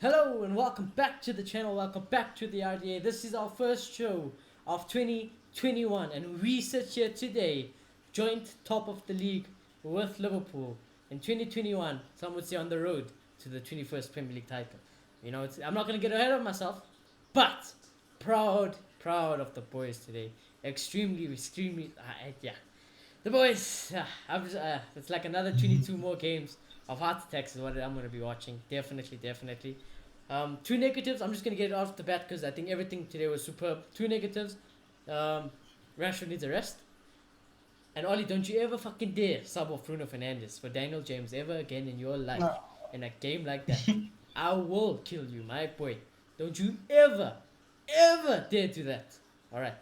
Hello and welcome back to the channel. Welcome back to the RDA. This is our first show of 2021, and we sit here today, joint top of the league with Liverpool in 2021. Some would say on the road to the 21st Premier League title. I'm not gonna get ahead of myself, but proud of the boys today. Extremely, yeah. The boys, it's like another 22 more games of heart attacks is what I'm going to be watching. Definitely. Two negatives. I'm just going to get it off the bat because I think everything today was superb. Two negatives. Um, Rashford needs a rest. And Ollie, don't you ever fucking dare sub off Bruno Fernandes for Daniel James ever again in your life. No. In a game like that. I will kill you, my boy. Don't you ever dare do that. Alright.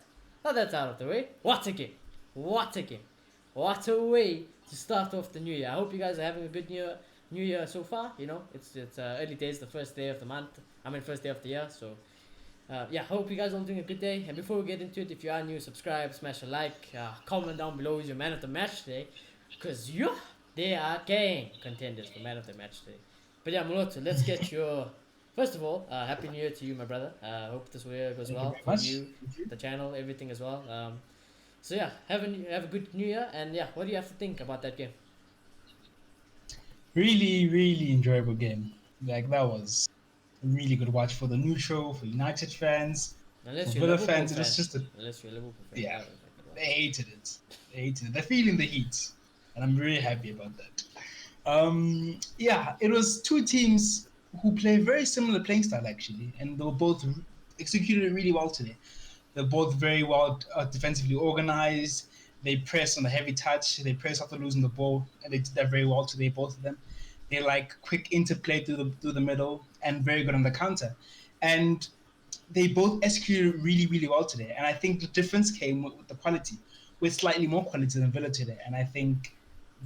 Now that's out of the way. What a game. What a way to start off the new year. I hope you guys are having a good new year so far. It's early days, the first day of the month. First day of the year. So, hope you guys are all doing a good day. And before we get into it, if you are new, subscribe, smash a like, comment down below who's your man of the match today. Because they are gang contenders for man of the match today. But yeah, Moloto, let's get your... First of all, Happy New Year to you, my brother. Hope this year goes well for you, the channel, everything as well. So yeah, have a good New Year, and yeah, what do you have to think about that game? Really enjoyable game. Like that was a really good watch for the neutral, for United fans, for Unless you're a Villa Liverpool fans. It fan. was just Unless you're a Liverpool fan. yeah, they hated it. They're feeling the heat, and I'm really happy about that. It was two teams who play very similar playing style actually, and they were both executed it really well today. They're both very well defensively organized. They press on the heavy touch. They press after losing the ball, and they did that very well today. Both of them. They like quick interplay through the middle and very good on the counter. And they both executed really well today. And I think the difference came with the quality, with slightly more quality than Villa today. And I think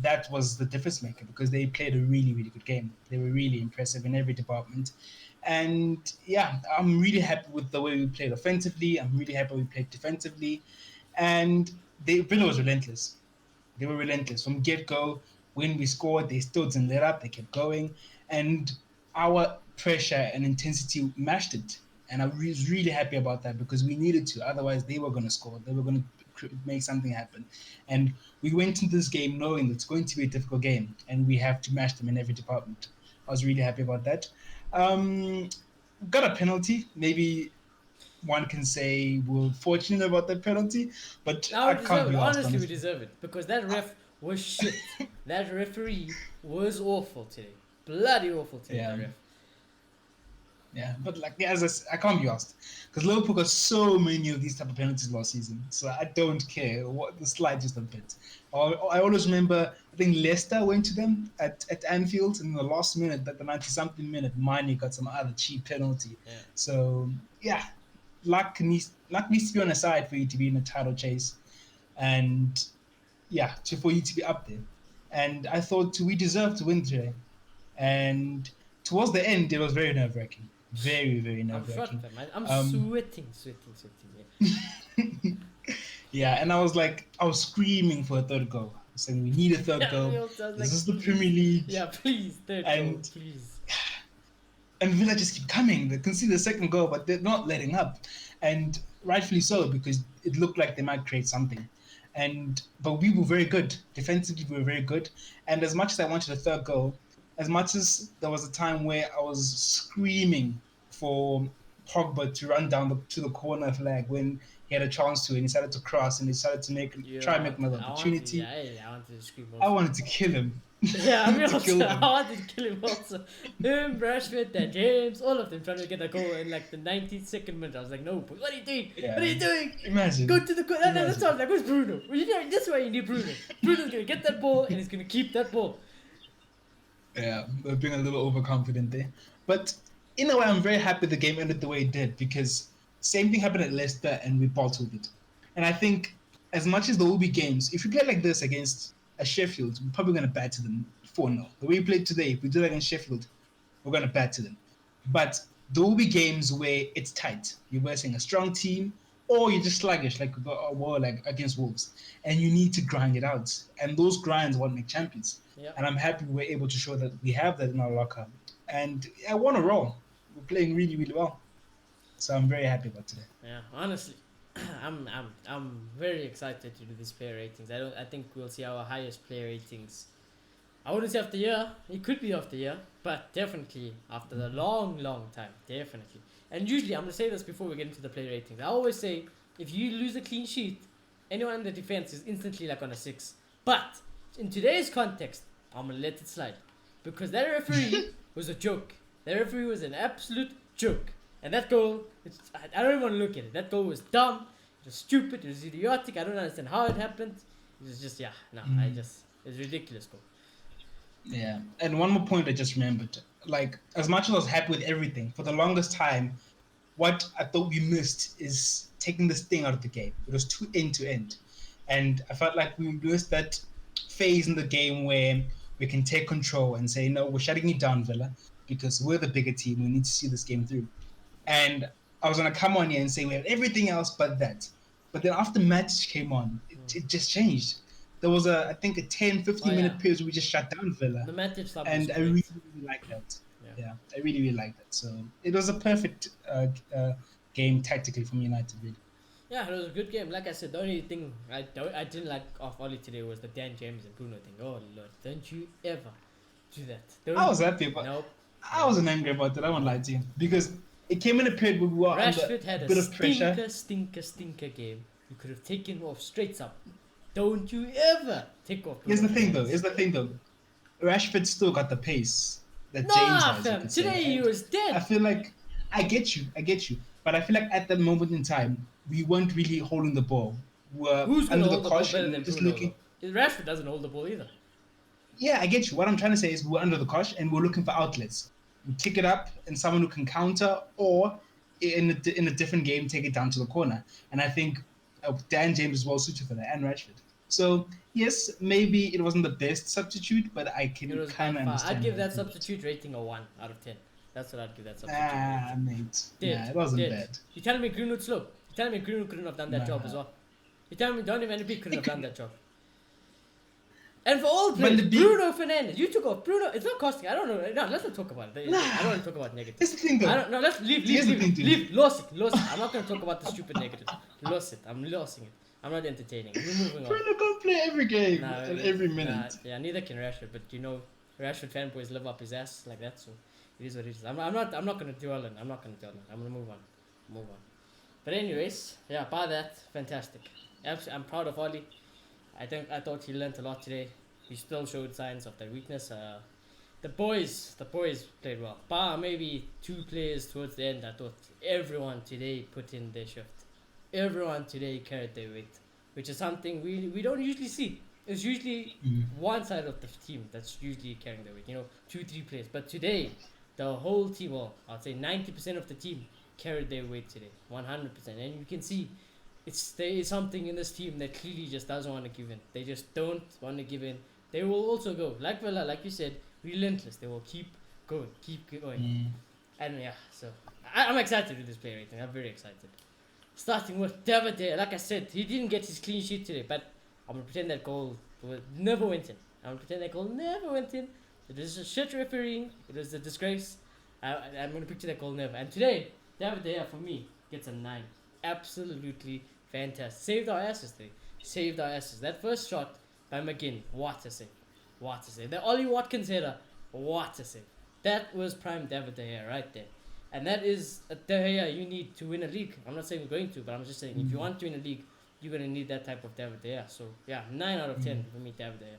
that was the difference maker because they played a really good game. They were really impressive in every department. And yeah, I'm really happy with the way we played offensively. I'm really happy we played defensively. And Villa was relentless. They were relentless from get go. When we scored, they still didn't let up. They kept going, and our pressure and intensity matched it. And I was really happy about that because we needed to. Otherwise, they were going to score. They were going to make something happen. And we went into this game knowing it's going to be a difficult game, and we have to match them in every department. I was really happy about that. Um, got a penalty. Maybe one can say we're fortunate about that penalty, but Now I we deserve can't it. be asked. Honestly, we deserve it because that ref was shit. That referee was awful today. Bloody awful today. Yeah. That ref. Yeah, but I can't be asked because Liverpool got so many of these type of penalties last season, so I don't care what the slightest of bit. I always remember I think Leicester went to them at Anfield in the last minute, that the 90-something minute, Mane got some other cheap penalty. Yeah. So yeah, luck needs to be on a side for you to be in a title chase, and for you to be up there. And I thought we deserved to win today, and towards the end it was very nerve wracking. Very nerve wracking. I'm sweating. Yeah. Yeah, and I was screaming for a third goal, saying we need a third goal. This is the Premier League. Yeah, please, third goal, please. And Villa just keep coming. They concede the second goal, but they're not letting up, and rightfully so because it looked like they might create something. But we were very good defensively. We were very good, and as much as I wanted a third goal, as much as there was a time where I was screaming for Pogba to run down to the corner flag when he had a chance to, and he decided to cross and he decided to try and make another opportunity. I wanted to scream. I wanted to kill him. Yeah, I wanted to kill him also. Him, Rashford, Dan James, all of them trying to get a goal in like the 92nd minute. I was like, no, what are you doing? Yeah. What are you doing? Imagine. Go to the corner. No, that's all. Like, where's Bruno? That's why you need Bruno. Bruno's gonna get that ball and he's gonna keep that ball. Yeah, we're being a little overconfident there. But in a way, I'm very happy the game ended the way it did because same thing happened at Leicester and we bottled it. And I think as much as there will be games, if we play like this against a Sheffield, we're probably going to batter them 4-0. The way we played today, if we do that against Sheffield, we're going to batter them. But there will be games where it's tight. You're versing a strong team or you're just sluggish like against Wolves. And you need to grind it out. And those grinds what make champions. Yep. And I'm happy we're able to show that we have that in our locker. And I want to roll. we're playing really, really well. So I'm very happy about today. Yeah, honestly, I'm very excited to do these player ratings. I think we'll see our highest player ratings. I wouldn't say after the year. It could be after the year, but definitely after the long, long time. Definitely. And usually, I'm gonna say this before we get into the player ratings. I always say if you lose a clean sheet, anyone in the defense is instantly like on a 6. But in today's context, I'm gonna let it slide because that referee was a joke. That referee was an absolute joke. And that goal, I don't even want to look at it. That goal was dumb. It was stupid. It was idiotic. I don't understand how it happened. It was just, it was ridiculous goal. Yeah, and one more point I just remembered. Like, as much as I was happy with everything, for the longest time, what I thought we missed is taking this thing out of the game. It was too end to end, and I felt like we missed that phase in the game where we can take control and say, "No, we're shutting you down, Villa, because we're the bigger team. We need to see this game through." And I was gonna come on here and say we have everything else but that. But then after match came on, it just changed. There was I think a 10, 15 minute period where we just shut down Villa. The Matic sub was And I great. really, really like that. Yeah, I really, really like that. So it was a perfect game tactically from United, really. Yeah, it was a good game. Like I said, the only thing I didn't like off Oli today was the Dan James and Bruno thing. Oh Lord, don't you ever do that. Don't I was happy about Nope. I wasn't angry about it, I won't lie to you. Because it came in a period where we were Rashford under had a a bit of pressure. stinker game. You could have taken off straight up. Don't you ever take off. Here's the thing though. Rashford still got the pace that James Nah, has. You fam. could say. Today he And was I dead. feel like I get you. But I feel like at that moment in time, we weren't really holding the ball. We were Who's gonna under the hold the ball cosh better and we than were just Bruno looking. though? Rashford doesn't hold the ball either. Yeah, I get you. What I'm trying to say is we're under the cosh and we're looking for outlets. We kick it up and someone who can counter, or in a different game, take it down to the corner. And I think Dan James is well suited for that, and Rashford. So yes, maybe it wasn't the best substitute, but I It can was by kind of far. I'd understand give why he that did it. substitute rating a 1 out of 10. That's what I'd give that substitute rating. Mate. Dead. Nah, it wasn't Dead. bad. You telling me Greenwood's slow? You telling me Greenwood couldn't have done that job Nah. as well? You telling me Donny Van de Beek couldn't have done that job? And for all Van players, de Beek- Bruno Fernandes, you took off Bruno. It's not costing. I don't know. No, let's not talk about it. Nah. I don't want to talk about negative. Here's the thing, though. I don't. No, let's leave. Here's the thing, dude. Leave. Lost it. I'm not gonna talk about the stupid negative. Lost it. I'm losing it. I'm not entertaining. We're moving on. Bruno can't play every game Nah, and every minute. yeah, neither can Rashford. But you know, Rashford fanboys live up his ass like that. So it is what it is. I'm not gonna dwell on. I'm not gonna dwell on. I'm gonna move on. Move on. But anyways, yeah. By that, fantastic. I'm proud of Oli. I thought he learned a lot today. He still showed signs of that weakness. The boys played well. Bar maybe 2 players towards the end. I thought everyone today put in their shift. Everyone today carried their weight, which is something we don't usually see. It's usually one side of the team that's usually carrying their weight. 2-3 players. But today, the whole team, well, I'd say 90% of the team carried their weight today, 100%. And you can see there is something in this team that clearly just doesn't want to give in. They just don't want to give in. They will also go, like Villa, like you said, relentless. They will keep going. And yeah, so I'm excited with this player rating. I'm very excited. Starting with David there, like I said, he didn't get his clean sheet today, but I'm going to pretend that goal never went in. It was a shit refereeing. It was a disgrace. I'm going to picture that goal never. And today, David there, for me, gets a 9. Absolutely fantastic. Saved our asses today. Saved our asses. That first shot by McGinn, what a save. The Ollie Watkins header, what a save. That was prime David De Gea right there. And that is a De Gea you need to win a league. I'm not saying we're going to, but I'm just saying if you want to win a league, you're going to need that type of David De Gea. So, yeah, 9 out of 10 for me, David De Gea.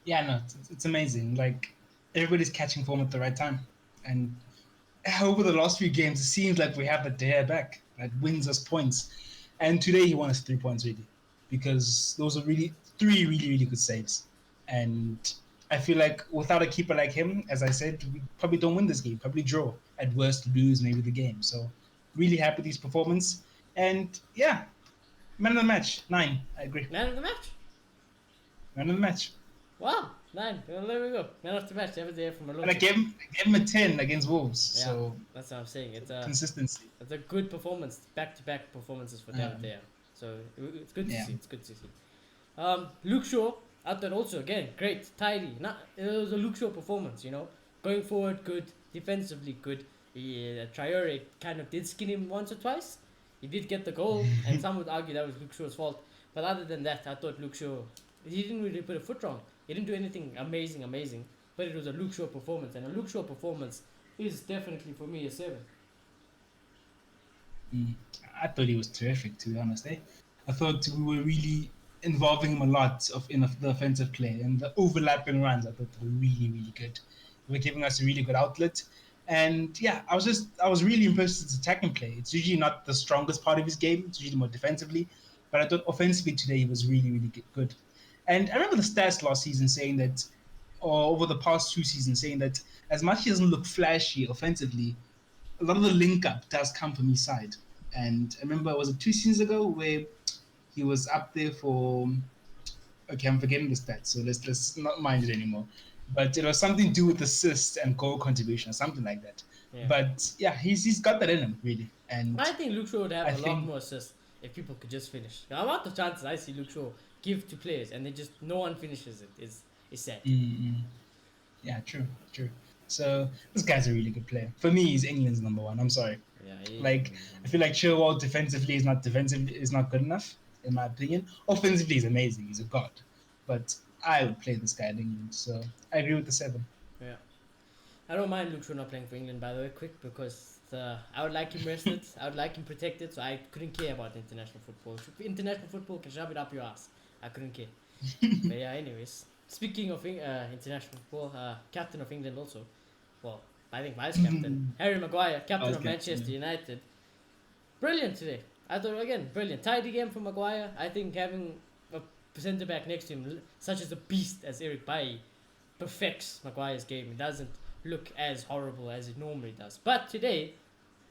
Yeah, no, it's amazing. Like, everybody's catching form at the right time. And over the last few games, it seems like we have the De Gea back that wins us points. And today he won us 3 points, really. Because those are really 3 really, really good saves. And I feel like without a keeper like him, as I said, we probably don't win this game. Probably draw. At worst, lose maybe the game. So really happy with his performance. And yeah, man of the match, 9. I agree. Man of the match? Man of the match. Wow, 9. Well, there we go. Man of the match, David De Gea from a And I gave him a 10 against Wolves. Yeah, so that's what I'm saying. It's consistency. It's a good performance, back-to-back performances for David there. So it's good to see. It's good to see. Luke Shaw, I thought also again great, tidy. It was a Luke Shaw performance. Going forward, good. Defensively, good. Traore kind of did skin him once or twice. He did get the goal, and some would argue that was Luke Shaw's fault. But other than that, I thought Luke Shaw, he didn't really put a foot wrong. He didn't do anything amazing. But it was a Luke Shaw performance, and a Luke Shaw performance is definitely for me a 7. Mm. I thought he was terrific, to be honest. I thought we were really involving him a lot in the offensive play, and the overlapping runs I thought were really, really good. They were giving us a really good outlet. And yeah, I was really impressed with his attacking play. It's usually not the strongest part of his game. It's usually more defensively, but I thought offensively today he was really, really good. And I remember the stats last season saying that, or over the past 2 seasons, saying that as much as he doesn't look flashy offensively, a lot of the link up does come from his side. And I remember, was it 2 seasons ago where he was up there for? Okay, I'm forgetting the stats, so let's not mind it anymore. But it was something to do with assist and goal contribution, or something like that. Yeah. But yeah, he's got that in him really, I and think Luke Shaw would have I a lot think more assists if people could just finish. The amount of chances I see Luke Shaw give to players and they just no one finishes it is sad. yeah, true. So this guy's a really good player. For me, he's England's number one. I'm sorry. Yeah, he is. Like I feel like Chilwell defensively is not good enough in my opinion. Offensively, he's amazing. He's a god, but I would play this guy in England. So I agree with the 7. Yeah. I don't mind Luke Shaw not playing for England, by the way, quick, because I would like him rested, I would like him protected, so I couldn't care about international football. International football can shove it up your ass. I couldn't care. But yeah, anyways. Speaking of international football, captain of England also. Well, I think vice captain. Harry Maguire, captain of Manchester United. Brilliant today. I thought, again, brilliant. Tidy game for Maguire. I think having a centre back next to him, such as a beast as Eric Bailly, perfects Maguire's game. It doesn't look as horrible as it normally does. But today,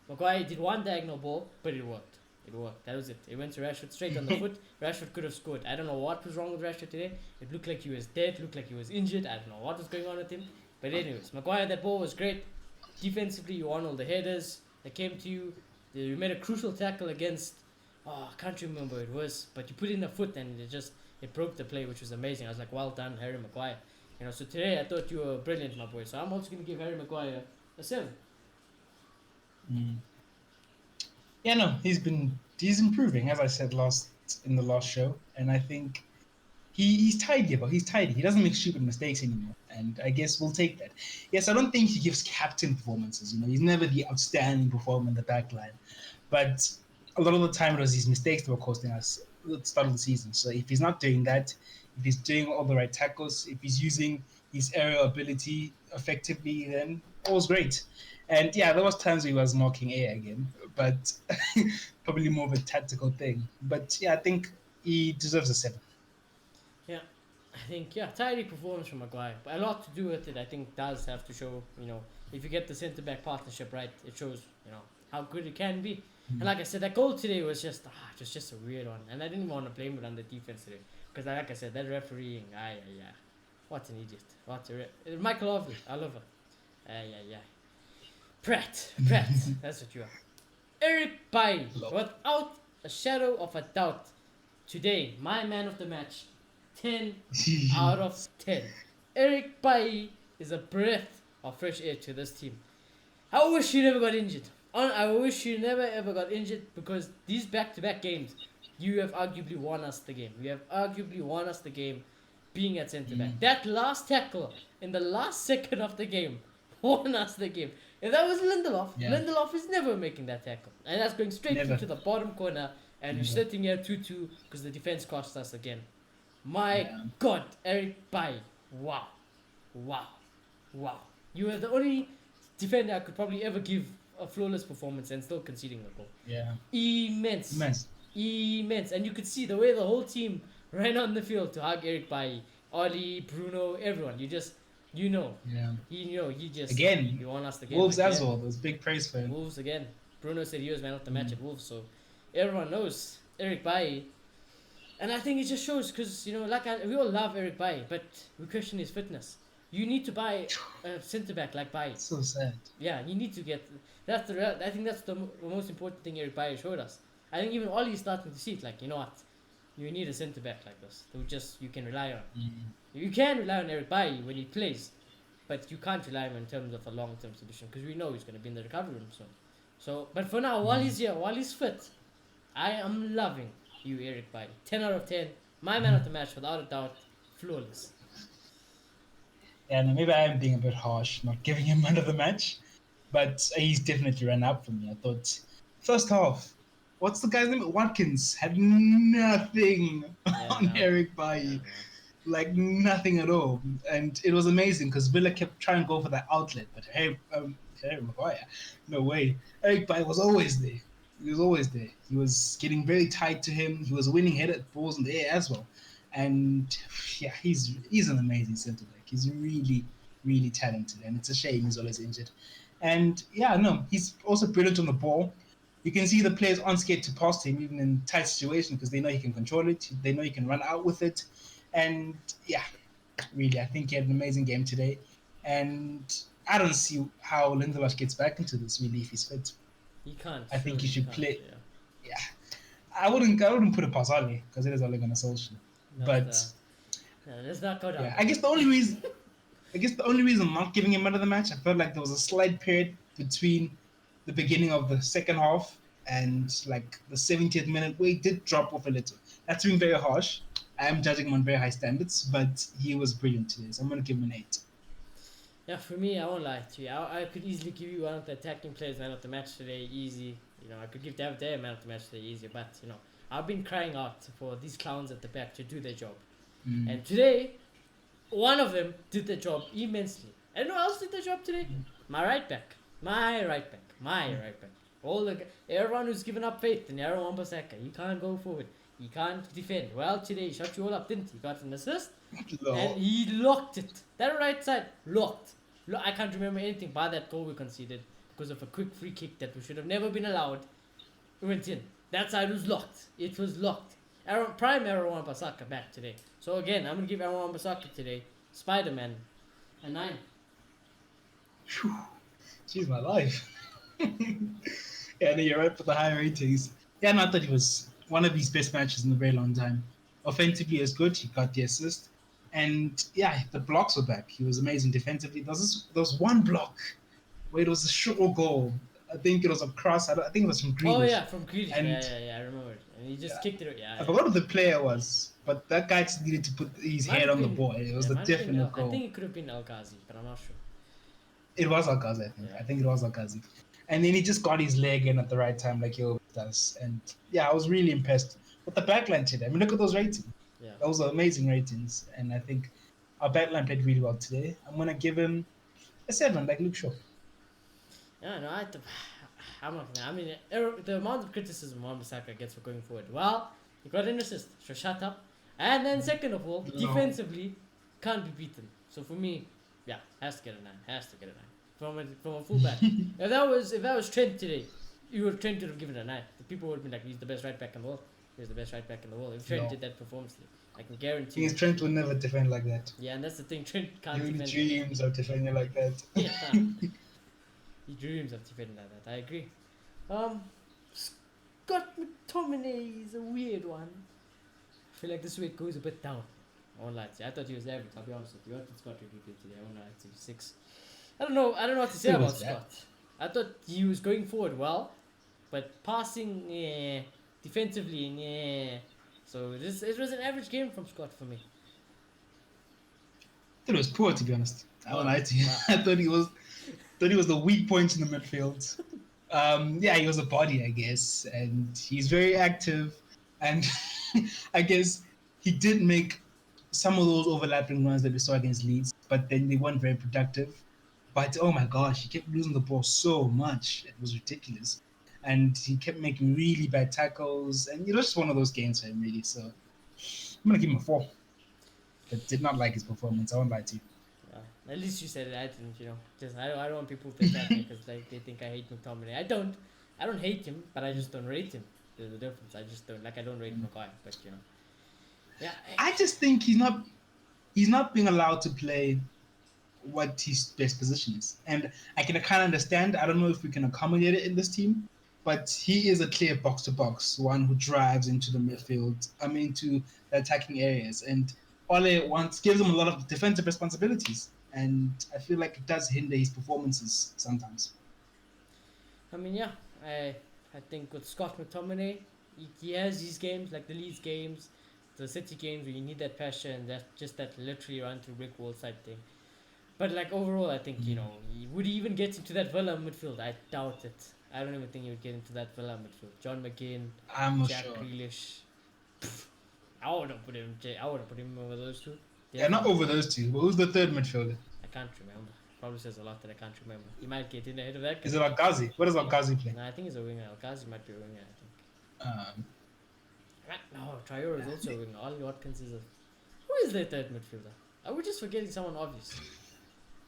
Maguire did one diagonal ball, but it worked. It worked. That was it. It went to Rashford straight on the foot. Rashford could have scored. I don't know what was wrong with Rashford today. It looked like he was dead. Looked like he was injured. I don't know what was going on with him. But anyways, Maguire, that ball was great. Defensively, you won all the headers that came to you. You made a crucial tackle against. Oh, I can't remember who it was, but you put in the foot and it broke the play, which was amazing. I was like, well done, Harry Maguire. So today I thought you were brilliant, my boy. So I'm also going to give Harry Maguire a 7. Yeah, no, he's improving, as I said in the last show, and I think he's tidy, but he's tidy. He doesn't make stupid mistakes anymore, and I guess we'll take that. Yes, I don't think he gives captain performances. He's never the outstanding performer in the back line, but a lot of the time it was his mistakes that were costing us at the start of the season. So if he's not doing that, if he's doing all the right tackles, if he's using his aerial ability effectively, then all's great. And yeah, there was times he was knocking air again, but probably more of a tactical thing. But yeah, I think he deserves a 7. Yeah, I think, tidy performance from Maguire. But a lot to do with it, I think, does have to show, if you get the centre-back partnership right, it shows, how good it can be. And like I said, that goal today was just a weird one. And I didn't want to blame it on the defense today. Because like I said, that refereeing, what an idiot. Michael Ovley, I love her. Pratt, that's what you are. Eric Bailly, without a shadow of a doubt, today, my man of the match, 10 out of 10. Eric Bailly is a breath of fresh air to this team. I wish he never got injured. I wish you never ever got injured, because these back-to-back games, you have arguably won us the game. You have arguably won us the game being at centre-back. That last tackle in the last second of the game won us the game. If that was Lindelof, Lindelof is never making that tackle. And that's going straight into the bottom corner, and we're sitting here 2-2 because the defense cost us again. My God, Eric Bailly. Wow. You are the only defender I could probably ever give a flawless performance and still conceding a goal. Yeah. Immense. And you could see the way the whole team ran on the field to hug Eric Bailly. Oli, Bruno, everyone. You know. Yeah. He just... Again. You want us to get Wolves as well. There's big praise for him. Wolves again. Bruno said he was man of the match at Wolves, so everyone knows Eric Bailly. And I think it just shows, because, we all love Eric Bailly, but we question his fitness. You need to buy a centre-back like Bailly. So sad. Yeah, you need to get... I think that's the most important thing Eric Bailly showed us. I think even Oli is starting to see it, like, you know what? You need a centre-back like this. You can rely on. You can rely on Eric Bailly when he plays. but you can't rely on him in terms of a long-term solution because we know he's going to be in the recovery room soon. So, but for now, while he's here, while he's fit, I am loving you, Eric Bailly. 10 out of 10. My man of the match, without a doubt, flawless. Yeah, no, maybe I am being a bit harsh, not giving him man of the match, but he's definitely ran up for me. I thought first half, what's the guy's name? Watkins had nothing Yeah, on no. Eric Yeah, Bailly, no. like nothing at all, and it was amazing because Villa kept trying to go for that outlet, but Harry Maguire, no way. Eric Bailly was always there. He was always there. He was getting very tight to him. He was winning headed balls in the air as well. And yeah, he's an amazing centre back. He's really talented, and it's a shame he's always injured. And yeah, no, he's also brilliant on the ball. You can see the players aren't scared to pass to him, even in tight situations, because they know he can control it. They know he can run out with it. And yeah, really, I think he had an amazing game today. And I don't see how Lindelof gets back into this really if he's fit. He can't. I think he Surely he should can't. play. Yeah. Yeah, I wouldn't put it past Ali because it is Ole Gunnar Solskjaer. Not, But no, let's not go down. yeah, I guess the only reason I'm not giving him man of the match, I felt like there was a slight period between the beginning of the second half and like the 70th minute where he did drop off a little. That's been very harsh. I am judging him on very high standards, but he was brilliant today, so I'm gonna give him an 8. Yeah, for me, I won't lie to you. I could easily give you one of the attacking players man of the match today, easy. You know, I could give David Day man of the match today, easy. But you know, I've been crying out for these clowns at the back to do their job, and today, one of them did the job immensely. And who else did the job today? My right back. Everyone who's given up faith in Aaron Wan-Bissaka. He can't go forward. He can't defend. Well, today he shut you all up, didn't he? He got an assist. And he locked it. That right side, locked. I can't remember anything by that goal we conceded because of a quick free kick that we should have never been allowed. It went in. That side was locked. It was locked. Prime Aaron Wan-Bissaka back today. So again, I'm going to give Aaron Wan-Bissaka today, Spider-Man, a 9. She's my life. Yeah, no, you're right for the high ratings. Yeah, not that he was one of his best matches in a very long time. Offensively, is good. He got the assist, and yeah, the blocks were back. He was amazing defensively. There was one block where it was a short goal. I think it was a cross. I think it was from Grealish. Oh yeah, from Grealish. And yeah, I remember it. And he just kicked it. Yeah. I forgot who the player was, but that guy just needed to put his head on the ball. It was a definite goal. I think it could have been El Ghazi, but I'm not sure. It was Al Ghazi, I think. Yeah. I think it was Al Ghazi. And then he just got his leg in at the right time, like he always does. And yeah, I was really impressed with the backline today. I mean, look at those ratings. Yeah. Those are amazing ratings. And I think our backline played really well today. I'm going to give him a 7, like Luke Shaw. Yeah, no, I'm not gonna. I mean, the amount of criticism Wan-Bissaka gets for going forward. Well, he got an assist, so shut up. And then second of all, defensively, can't be beaten. So for me, yeah, has to get a 9. Has to get a 9 from a fullback. if that was Trent today, Trent would have given it a 9. The people would have been like, he's the best right back in the world. He's the best right back in the world. If Trent did that performance, I can guarantee. Because Trent will never defend like that. Yeah, and that's the thing. Trent can't He defend. dreams of defending like that. Yeah. He dreams of defending like that. I agree. Scott McTominay is a weird one. I feel like this week goes a bit down. I won't lie to you. I thought he was average. I'll be honest with you. I thought Scott really good today. I won't lie to you. 6. I don't know what to say about Scott. I thought he was going forward well, but passing, defensively, so it was an average game from Scott for me. It was poor, to be honest. I won't lie to you. I thought he was the weak point in the midfield. Yeah, he was a body, I guess, and he's very active. And I guess he did make some of those overlapping runs that we saw against Leeds, but then they weren't very productive. But oh my gosh, he kept losing the ball so much. It was ridiculous. And he kept making really bad tackles. And it was just one of those games for him, really. So I'm going to give him a 4. But did not like his performance. I won't lie to you. At least you said it. I didn't, Just I don't want people to attack me because like they think I hate McTominay. I don't hate him, but I just don't rate him. There's a difference. I just don't I don't rate Maguire, but yeah. I just think he's not being allowed to play what his best position is, and I can kind of understand. I don't know if we can accommodate it in this team, but he is a clear box to box one who drives into the midfield. Into the attacking areas, and Ole gives him a lot of defensive responsibilities. and I feel like it does hinder his performances sometimes. I mean, yeah, I think with Scott McTominay, he has these games like the Leeds games, the City games where you need that passion and that literally run through brick wall type thing. But like overall, I think would he even get into that Villa midfield? I doubt it. I don't even think he would get into that Villa midfield. John McGinn, I'm not Jack sure. Grealish. I wouldn't put him. I wouldn't put him over those two. Yeah, not over those two. But who's the third midfielder? I can't remember. Probably says a lot that I can't remember. He might get in ahead of that. Is it Al-Ghazi? What does Al-Ghazi play? No, I think he's a winger. Al-Ghazi might be a winger. I think. Um, No, Traore is also a winger. Ollie Watkins is a. Who is their third midfielder? Are we just forgetting someone obvious?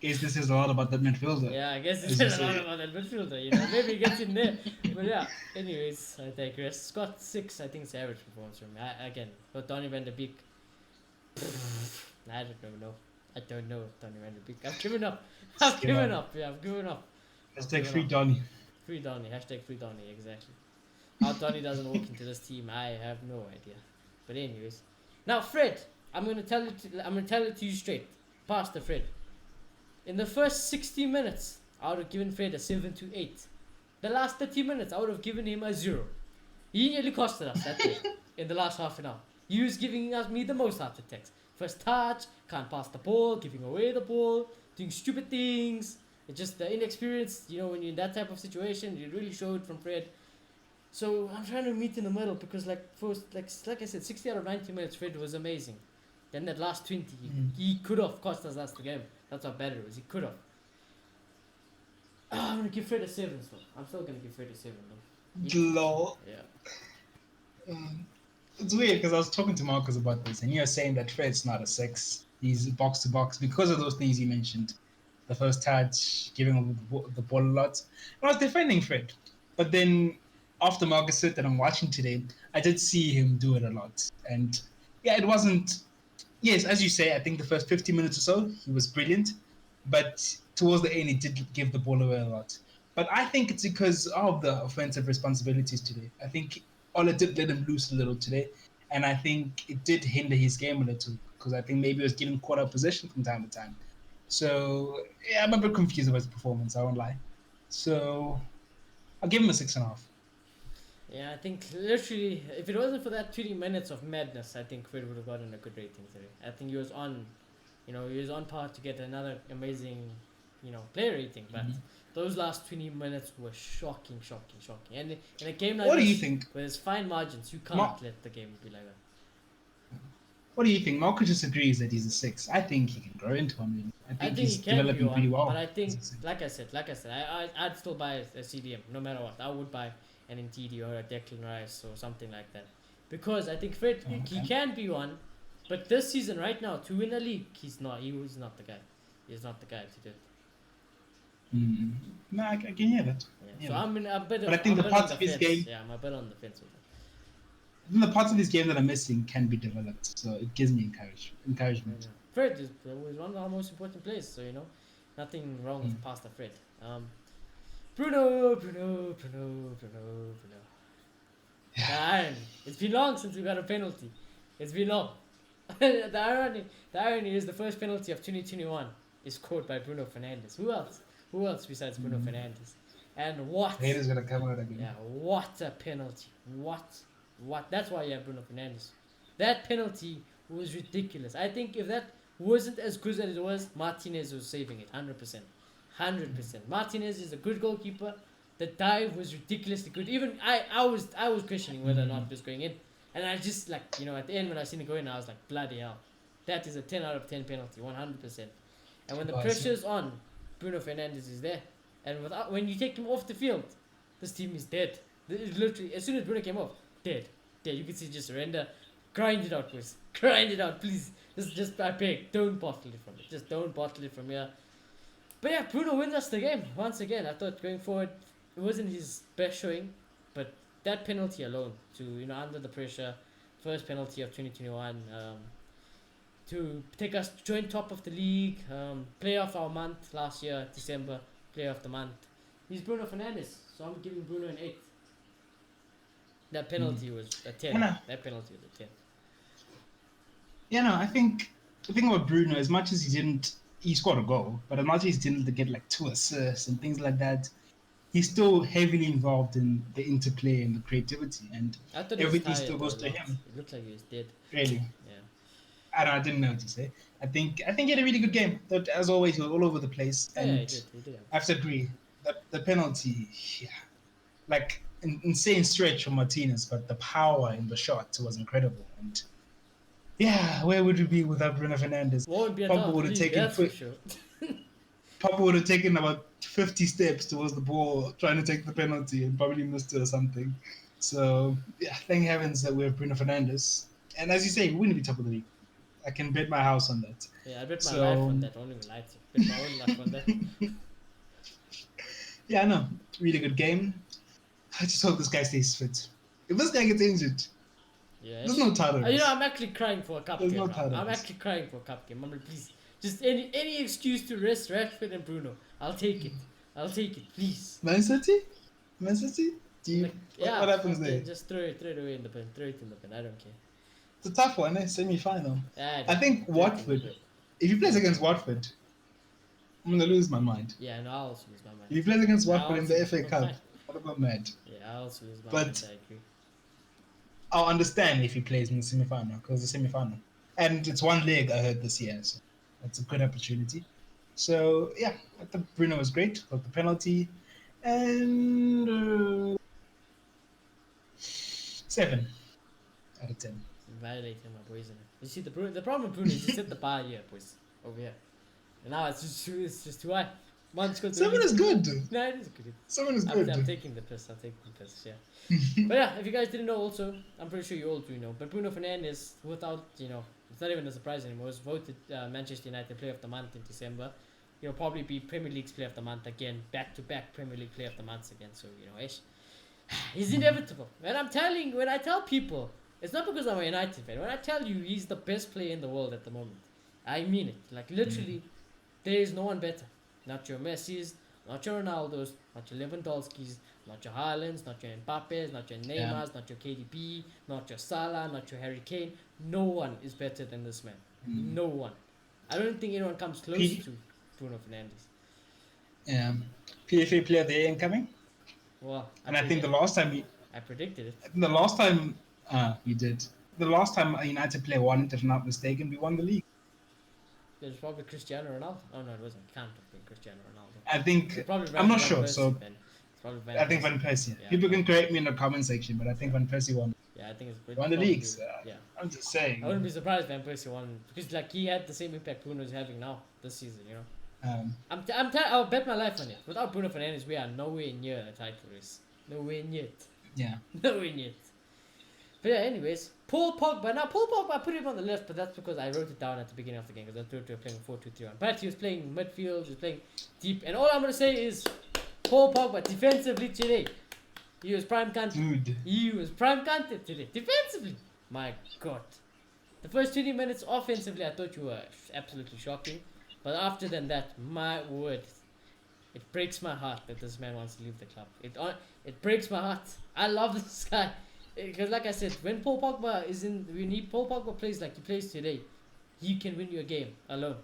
guess this is a lot about that midfielder. Yeah, I guess As it's you a lot say. about that midfielder. You know, maybe he gets in there. But yeah, anyways, I digress. Scott 6, I think it's average performance from me. Again, but Donny van de Beek. I don't know. I don't know Donny van de Beek. I've given up. I've given up. Yeah, I've given up. Hashtag free Donny. Free Donny. Hashtag free Donny. Exactly. How Donny doesn't walk into this team, I have no idea. But anyways, now Fred, I'm gonna tell it to you straight, Pastor Fred. In the first 60 minutes, I would have given Fred a 7 to 8. The last 30 minutes, I would have given him a 0. He nearly costed us that day in the last half an hour. He was giving me the most heart attacks. First touch, can't pass the ball, giving away the ball, doing stupid things. It's just the inexperience, you know, when you're in that type of situation, you really showed from Fred. So I'm trying to meet in the middle because like I said, 60 out of 90 minutes Fred was amazing. Then that last 20, he could have cost us the game. That's how bad it was. He could have. I'm gonna give Fred a 7 still. I'm still gonna give Fred a 7 though. Lol. Yeah. It's weird because I was talking to Marcus about this, and you're saying that Fred's not a 6. He's box to box because of those things you mentioned. The first touch, giving the ball a lot. I was defending Fred, but then after Marcus said that I'm watching today, I did see him do it a lot, and yeah, it wasn't. Yes, as you say, I think the first 50 minutes or so he was brilliant, but towards the end he did give the ball away a lot. But I think it's because of the offensive responsibilities today. I think Ola did let him loose a little today, and I think it did hinder his game a little because I think maybe he was getting caught out position from time to time. So yeah, I'm a bit confused about his performance. I won't lie. So I'll give him a 6.5. Yeah, I think literally, if it wasn't for that 20 minutes of madness, I think Fred would have gotten a good rating today. I think he was on, he was on par to get another amazing, player rating. But those last 20 minutes were shocking. And in a game like What this, do you think? with its fine margins, you can't let the game be like that. What do you think? Marco just agrees that he's a 6. I think he can grow into one. Really. I think he's he can developing be pretty one, well. but I think, like I said, I'd still buy a CDM no matter what. I would buy an Ndidi or a Declan Rice or something like that, because I think Fred he can be one, but this season right now to win a league, he's not. He was not the guy. He's not the guy to do it. No, I can hear that. Yeah. So I'm a bit. But I think the parts of his game. Yeah, I'm a bit on the fence with that. I think the parts of his game that are missing can be developed, so it gives me encouragement. Yeah. Fred is one of our most important players, so nothing wrong with Pastor Fred. Bruno. Man, it's been long since we got a penalty. It's been long. the irony is the first penalty of 2021 is scored by Bruno Fernandes. Who else besides Bruno Fernandes? And what? Haters gonna come out again. Yeah, what a penalty. What? That's why you have Bruno Fernandes. That penalty was ridiculous. I think if that wasn't as good as it was, Martinez was saving it 100%. 100%. Martinez is a good goalkeeper. The dive was ridiculously good. Even I was questioning whether or not it was going in. And I just at the end when I seen it go in, I was like, bloody hell. That is a 10 out of 10 penalty, 100%. And when the pressure's on, Bruno Fernandes is there. And when you take him off the field, this team is dead. Literally, as soon as Bruno came off, dead. You can see just surrender. Grind it out, boys. Grind it out, please. Just I beg, don't bottle it from it. Just don't bottle it from here. But yeah, Bruno wins us the game once again. I thought going forward, it wasn't his best showing, but that penalty alone, to under the pressure, first penalty of 2021, to take us to join top of the league, player of our month last year, December, player of the month. He's Bruno Fernandes, so I'm giving Bruno an 8. That penalty was a 10. That penalty was a 10. I think the thing about Bruno, as much as he didn't he scored a goal, but as much as he didn't get like 2 assists and things like that, he's still heavily involved in the interplay and the creativity, and I thought he was everything still tired though goes a to lot. him. It looked like he was dead. Really, Yeah. I didn't know what to say. I think he had a really good game. But as always, he was all over the place, Oh, yeah, he and did. He did I have. have to agree that the penalty, yeah, like an insane stretch from Martinez, but the power in the shot was incredible. And yeah, where would we be without Bruno Fernandes? Won't be at Pogba top of the would have league, taken that's for sure. Pogba would have taken about 50 steps towards the ball, trying to take the penalty, and probably missed it or something. So yeah, thank heavens that we have Bruno Fernandes. And as you say, we wouldn't be top of the league. I can bet my house on that. Yeah, I bet my life So on that. I won't even lie to you. Bet my own life on that. yeah, no, really good game. I just hope this guy stays fit. If this guy gets injured, Yeah. there's no tolerance. I'm actually crying for a cup There's game no now. I'm tolerance. actually crying for a cup game. I'm like, please, just any excuse to rest Rashford and Bruno. I'll take it. I'll take it, please. Man City? Man City? Like, yeah, what happens there? just throw it away in the bin. Throw it in the bin. I don't care. It's a tough one, eh? Semi-final. Yeah, I think throw it in the Watford, bin. if he plays against Watford, I'm going to lose my mind. Yeah, no, I'll also lose my mind. If he plays against Yeah, Watford in also the lose FA my Cup, mind. I'll go mad. Yeah, I'll also lose my But- mind. I agree. I'll understand if he plays in the semi-final, because it's a semi-final. And it's one leg, I heard, this year, so that's a good opportunity. So, yeah, I thought Bruno was great, got the penalty, and 7 out of 10. Violating my boys. Isn't it? You see, the problem with Bruno is he set the bar here, boys, over here, and now it's just too high. Man's got 7 is good. No, it is good. 7 is I'm good. taking the piss. I'm taking the piss. Yeah. But yeah, if you guys didn't know, also, I'm pretty sure you all do know. But Bruno Fernandes, without it's not even a surprise anymore. Was voted Manchester United Player of the Month in December. He'll probably be Premier League's Player of the Month again, back-to-back Premier League Player of the Month again. So he's inevitable. And when I tell people, it's not because I'm a United fan. When I tell you he's the best player in the world at the moment, I mean it. Like literally, there is no one better. Not your Messi's, not your Ronaldo's, not your Lewandowski's, not your Haaland's, not your Mbappe's, not your Neymar's, not your KDB, not your Salah, not your Harry Kane. No one is better than this man. No one. I don't think anyone comes close to Bruno Fernandes. Yeah. PFA Player of the Year incoming. Well, And I think the last time I predicted it. you did. The last time a United player won it, if I'm not mistaken, we won the league. It was probably Cristiano Ronaldo. Oh no, it wasn't. Can't have been Cristiano Ronaldo. I think Probably I'm not Van sure. Persie So then. It's probably I think Persie. Van Persie. Yeah, People can correct me in the comment section, but I think Van Persie won. Yeah, I think it's Won the probably- leagues. Yeah. I'm just saying. I wouldn't be surprised if Van Persie won because like he had the same impact Bruno is having now this season. I'll bet my life on it. Without Bruno Fernandes, we are nowhere near a title race. Nowhere near it. Yeah. Nowhere near it. But yeah, anyways, Paul Pogba. Now Paul Pogba, I put him on the list, but that's because I wrote it down at the beginning of the game because I thought we were playing 4-2-3-1. But he was playing midfield, he was playing deep, and all I'm gonna say is Paul Pogba defensively today. He was prime content. Dude. He was prime content today. Defensively, my God. The first 20 minutes offensively, I thought you were absolutely shocking. But after that, my word, it breaks my heart that this man wants to leave the club. It breaks my heart. I love this guy. Because like I said, when Paul Pogba Paul Pogba plays like he plays today, he can win you a game alone.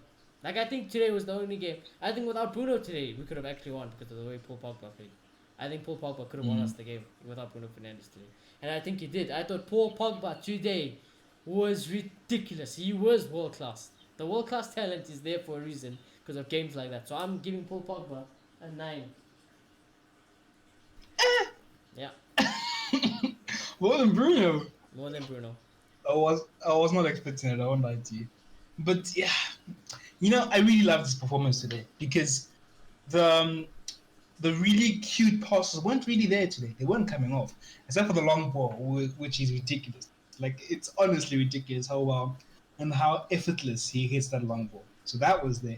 Like I think today was the only game. I think without Bruno today, we could have actually won because of the way Paul Pogba played. I think Paul Pogba could have won us the game without Bruno Fernandes today. And I think he did. I thought Paul Pogba today was ridiculous. He was world class. The world class talent is there for a reason because of games like that. So I'm giving Paul Pogba a 9. Yeah, More than Bruno. more than Bruno. I was not expecting it. I won't lie to you. But yeah, I really love this performance today because the really cute passes weren't really there today. They weren't coming off, except for the long ball, which is ridiculous. Like it's honestly ridiculous how well and how effortless he hits that long ball. So that was there.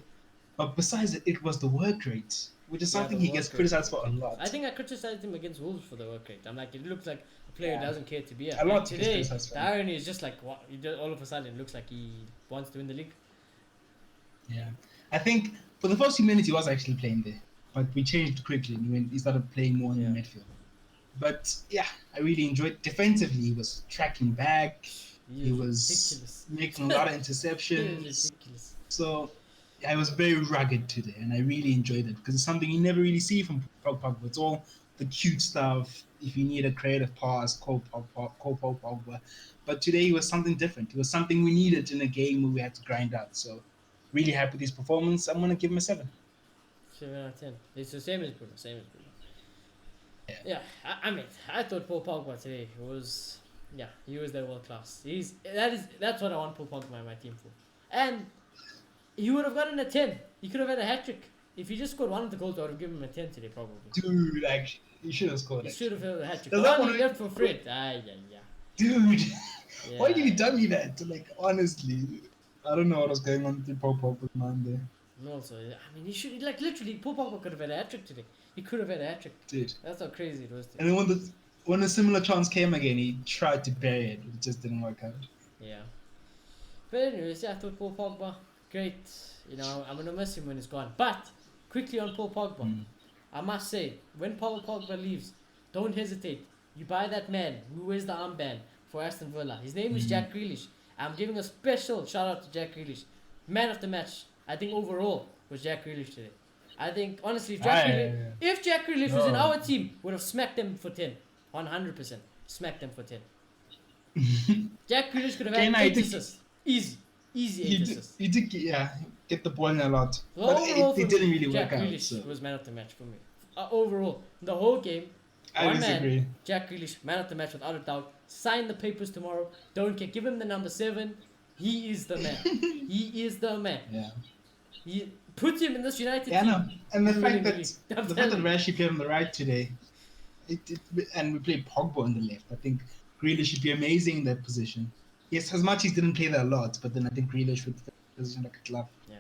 But besides it was the work rate, which is something the he gets work rate. criticized for a lot. I think I criticized him against Wolves for the work rate. I'm like, it looks like a player who Yeah. doesn't care to be here. A lot Like, to today, criticize the him. irony is just like, what? All of a sudden, it looks like he wants to win the league. Yeah, I think for the first few minutes he was actually playing there, but we changed quickly when he started playing more in the midfield. But yeah, I really enjoyed. Defensively, he was tracking back. He was ridiculous. making a lot of He is interceptions. ridiculous. So I was very rugged today, and I really enjoyed it because it's something you never really see from Paul Pogba. It's all the cute stuff. If you need a creative pass, call Paul Pogba. But today he was something different. It was something we needed in a game where we had to grind out. So really happy with his performance. I'm gonna give him a 7. 7 out of 10. It's the same as Bruno. Same as Bruno. Yeah. Yeah, I mean, I thought Paul Pogba today was, yeah, he was that world class. That's what I want Paul Pogba in my team for. And he would have gotten a 10. He could have had a hat trick. If he just scored one of the goals, I would have given him a 10 today, probably. Dude, actually, he should have scored. He should have had a hat trick. Does The that one he one- left for Fred. Yeah. Dude, Yeah. why did he done me that? Like, honestly, I don't know what was going on with Paul Pogba's mind there. And also, I mean, he should, like, literally, Paul Pogba could have had a hat trick today. He could have had a hat trick. Dude. That's how crazy it was today. And then when a similar chance came again, he tried to bury it. It just didn't work out. Yeah. But anyways, yeah, I thought Paul Pogba, great. You know, I'm gonna miss him when he's gone. But quickly on Paul Pogba, I must say, when Paul Pogba leaves, don't hesitate. You buy that man who wears the armband for Aston Villa. His name is Jack Grealish. I'm giving a special shout out to Jack Grealish. Man of the match, I think overall, was Jack Grealish today. I think honestly, if Jack Grealish was in our team, would have smacked them for 10, 100%. Smacked them for 10. Jack Grealish could have had 8 assists. Easy 8 assists. He did, get the ball in a lot. Well, but overall it didn't really Jack work out. Grealish So. was man of the match for me. Overall, the whole game, I disagree. man, Jack Grealish, man of the match without a doubt. Sign the papers tomorrow. Don't care. Give him the number 7. He is the man. He is the man. Yeah. He put him in this United Yeah, team. no. And the fact Really, that we actually played on the right today, and we played Pogba on the left. I think Grealish should be amazing in that position. Yes, as much as he didn't play there a lot, but then I think Grealish would fit the position like a glove. Yeah.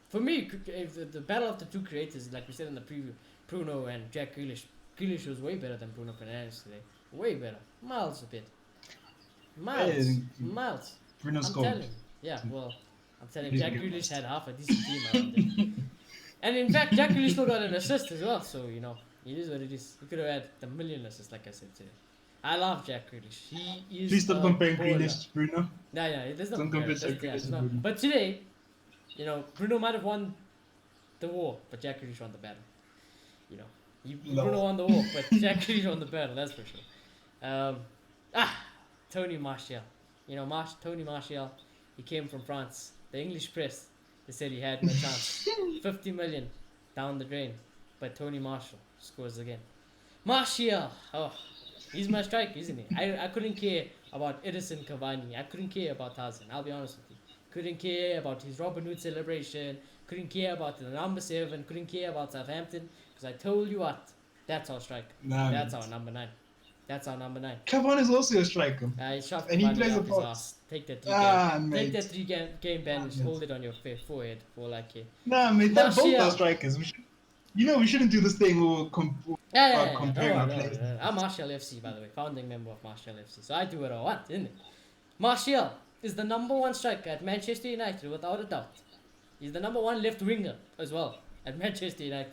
For me, if the battle of the two creators, like we said in the preview, Bruno and Jack Grealish. Grealish was way better than Bruno Fernandes today. Way better. Miles a bit. Miles. Bruno I'm scored. telling you. Yeah, well, I'm telling you, Jack Grealish had half a decent team around him. And in fact, Jack Grealish still got an assist as well, so, you know, it is what it is. He could have had a million assists, like I said today. I love Jack Grealish. He is Please stop comparing baller. Grealish to Bruno. Yeah, there's no Don't compare comparison. Jack Grealish to No. Bruno. But today, you know, Bruno might have won the war, but Jack Grealish won the battle. You know, No. Bruno won the war, but Jack Grealish won the battle, that's for sure. Tony Martial. You know, Tony Martial, he came from France. The English press, they said he had no chance. 50 million down the drain. But Tony Martial scores again. Martial! Oh, he's my striker, isn't he? I couldn't care about Edison Cavani. I couldn't care about Tarzan, I'll be honest with you. Couldn't care about his Robin Hood celebration. Couldn't care about the number 7. Couldn't care about Southampton. Because I told you what, that's our striker. Nah, That's our number 9. That's our number 9. Cavani is also a striker. He shoved And he Cavani plays up a his part. ass. Take that 3 mate. take that 3 game bandage, mate. hold it on your forehead for all I care. Nah, mate, they're both Martial. our strikers. we shouldn't do this thing where we're Yeah. comparing our No, players. I'm Martial FC, by the way, founding member of Martial FC. So I do what I want, isn't it? Martial is the number 1 striker at Manchester United, without a doubt. He's the number 1 left winger as well at Manchester United.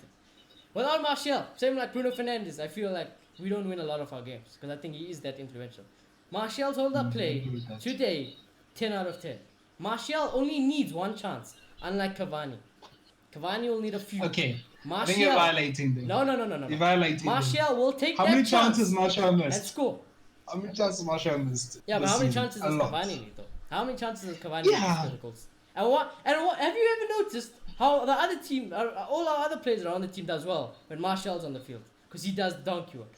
Without Martial, same like Bruno Fernandes, I feel like we don't win a lot of our games because I think he is that influential. Martial's hold-up play today, 10 out of 10. Martial only needs 1 chance, unlike Cavani. Cavani will need a few. Okay, I think Martial. you're violating them. No. You're violating them. Martial will take How that many chance chances Martial and missed? score. How many chances Martial missed? Yeah, but this how many season? chances A does lot. Cavani need though? How many chances does Cavani Yeah. need to score the goals? And what? Have you ever noticed how the other team, all our other players around the team does well when Martial's on the field? Because he does donkey work.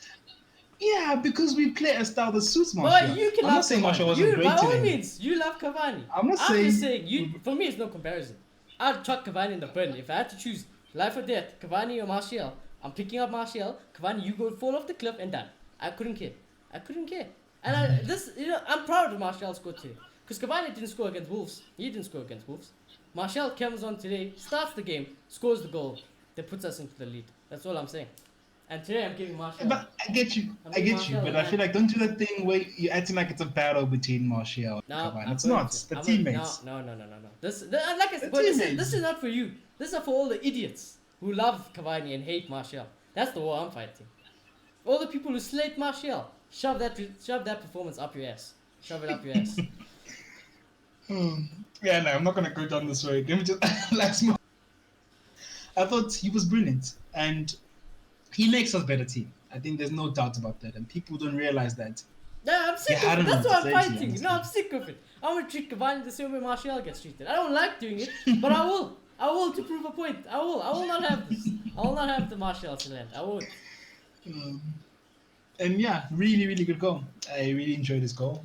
Yeah, because we play a style that suits Martial. But you can I'm love not saying Cavani. Martial wasn't great By all today. means, you love Cavani. I'm not just saying- saying, for me, it's no comparison. I'd chuck Cavani in the bin. If I had to choose life or death, Cavani or Martial, I'm picking up Martial. Cavani, you go fall off the cliff and die. I couldn't care. And I'm proud of Martial's score today. Because Cavani didn't score against Wolves. He didn't score against Wolves. Martial comes on today, starts the game, scores the goal, that puts us into the lead. That's all I'm saying. And today I'm giving Martial. But I get you, Martial, but I man. feel like don't do that thing where you're acting like it's a battle between Martial and No, Cavani. I'm It's going not. to. The I'm teammates. No. Like I said, The but this teammates. is not for you. This is for all the idiots who love Cavani and hate Martial. That's the war I'm fighting. All the people who slate Martial, shove that performance up your ass. Shove it up your ass. Yeah, no, I'm not gonna go down this road. Let me just let's move. I thought he was brilliant, and he makes us a better team. I think there's no doubt about that, and people don't realize that. Yeah, I'm Yeah, sick I of it. don't know That's what to why I'm say to you, fighting. No, honestly. I'm sick of it. I want to treat Cavani the same way Martial gets treated. I don't like doing it, but I will. I will to prove a point. I will. I will not have this. I will not have the Martial in land. I won't. Um, and yeah, really, really good goal. I really enjoyed his goal.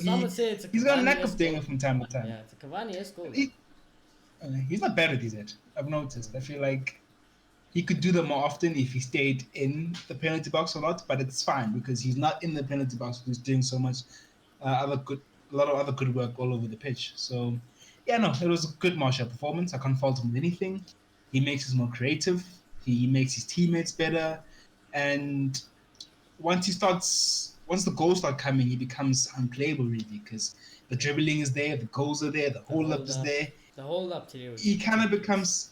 Some would say it's a He's got a knack of Cavani-esque doing goal. it from time to time. Yeah, it's a Cavani-esque goal. He, he's not bad at these yet. I've noticed. I feel like he could do them more often if he stayed in the penalty box a lot, but it's fine because he's not in the penalty box. He's doing so much a lot of other good work all over the pitch. So, yeah, no, it was a good Martial performance. I can't fault him with anything. He makes us more creative. He makes his teammates better, and once the goals start coming, he becomes unplayable really because the dribbling is there, the goals are there, the The hold up hold is up. there. The hold up today was He kind of ridiculous. becomes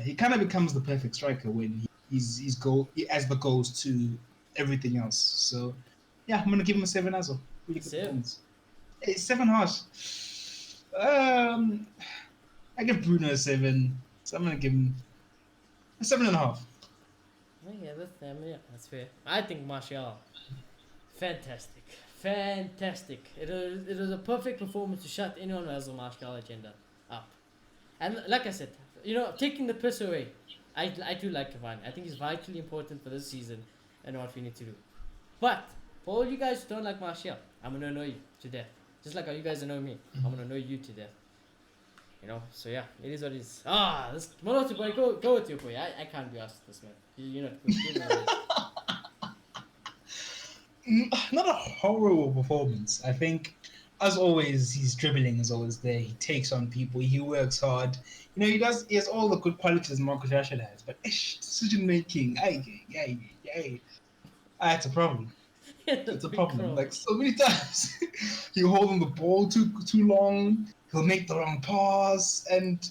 he kind of becomes the perfect striker when he's goal he adds the goals to everything else. So yeah, I'm gonna give him a 7 as well. Really good Seven. performance. Hey, 7 harsh. Um, I give Bruno a 7, so I'm gonna give him a 7.5. Oh, yeah, that's fair. I think Martial, fantastic, fantastic. It was a perfect performance to shut anyone who has a Martial agenda up. And like I said, taking the piss away, I do like Cavani. I think he's vitally important for this season and what we need to do. But for all you guys who don't like Martial, I'm gonna annoy you to death. Just like how you guys annoy me, I'm gonna annoy you to death. So yeah, it is what it is. This Moloto boy, go with your boy. I can't be asked this, man. You're not good. Give me Not a horrible performance. I think, as always, his dribbling is always there. He takes on people. He works hard. He does. He has all the good qualities Marcus Rashford has, but decision making, that's a problem. the It's a big problem. crow. Like so many times, he'll hold on the ball too long. He'll make the wrong pass, and